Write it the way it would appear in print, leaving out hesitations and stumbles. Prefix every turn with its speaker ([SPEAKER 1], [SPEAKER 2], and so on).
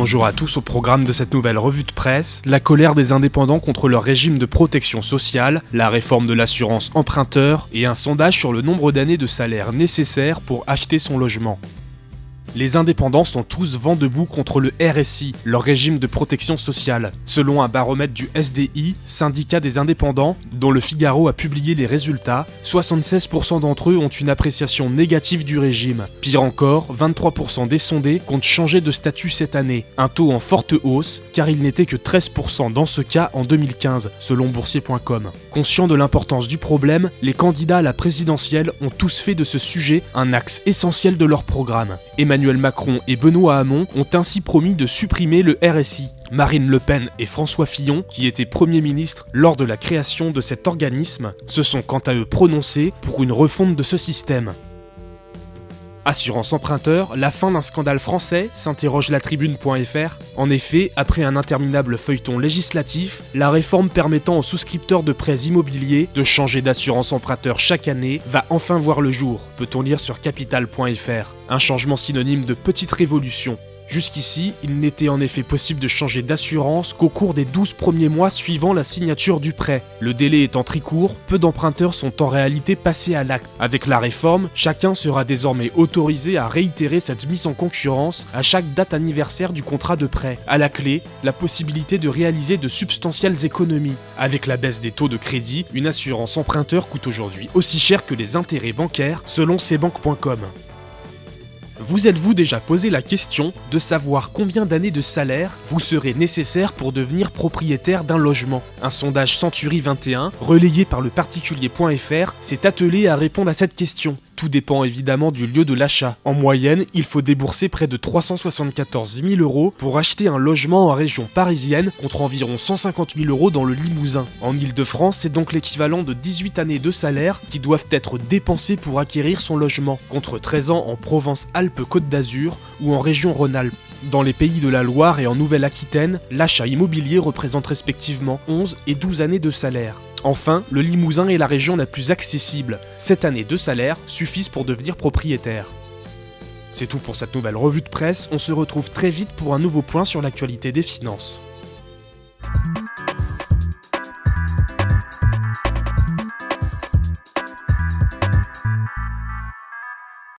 [SPEAKER 1] Bonjour à tous, au programme de cette nouvelle revue de presse, la colère des indépendants contre leur régime de protection sociale, la réforme de l'assurance emprunteur et un sondage sur le nombre d'années de salaire nécessaires pour acheter son logement. Les indépendants sont tous vent debout contre le RSI, leur régime de protection sociale. Selon un baromètre du SDI, syndicat des indépendants, dont le Figaro a publié les résultats, 76% d'entre eux ont une appréciation négative du régime. Pire encore, 23% des sondés comptent changer de statut cette année, un taux en forte hausse, car il n'était que 13% dans ce cas en 2015, selon boursier.com. Conscients de l'importance du problème, les candidats à la présidentielle ont tous fait de ce sujet un axe essentiel de leur programme. Emmanuel Macron et Benoît Hamon ont ainsi promis de supprimer le RSI. Marine Le Pen et François Fillon, qui étaient Premier ministre lors de la création de cet organisme, se sont quant à eux prononcés pour une refonte de ce système. Assurance emprunteur, la fin d'un scandale français, s'interroge latribune.fr. En effet, après un interminable feuilleton législatif, la réforme permettant aux souscripteurs de prêts immobiliers de changer d'assurance emprunteur chaque année va enfin voir le jour, peut-on lire sur capital.fr. Un changement synonyme de petite révolution. Jusqu'ici, il n'était en effet possible de changer d'assurance qu'au cours des 12 premiers mois suivant la signature du prêt. Le délai étant très court, peu d'emprunteurs sont en réalité passés à l'acte. Avec la réforme, chacun sera désormais autorisé à réitérer cette mise en concurrence à chaque date anniversaire du contrat de prêt. À la clé, la possibilité de réaliser de substantielles économies. Avec la baisse des taux de crédit, une assurance emprunteur coûte aujourd'hui aussi cher que les intérêts bancaires, selon cbank.com. Vous êtes-vous déjà posé la question de savoir combien d'années de salaire vous serez nécessaire pour devenir propriétaire d'un logement? Un sondage Century 21, relayé par le particulier.fr, s'est attelé à répondre à cette question. Tout dépend évidemment du lieu de l'achat. En moyenne, il faut débourser près de 374 000 € pour acheter un logement en région parisienne contre environ 150 000 € dans le Limousin. En Ile-de-France, c'est donc l'équivalent de 18 années de salaire qui doivent être dépensées pour acquérir son logement, contre 13 ans en Provence-Alpes-Côte d'Azur ou en région Rhône-Alpes. Dans les pays de la Loire et en Nouvelle-Aquitaine, l'achat immobilier représente respectivement 11 et 12 années de salaire. Enfin, le Limousin est la région la plus accessible. 7 années de salaire suffisent pour devenir propriétaire. C'est tout pour cette nouvelle revue de presse, on se retrouve très vite pour un nouveau point sur l'actualité des finances.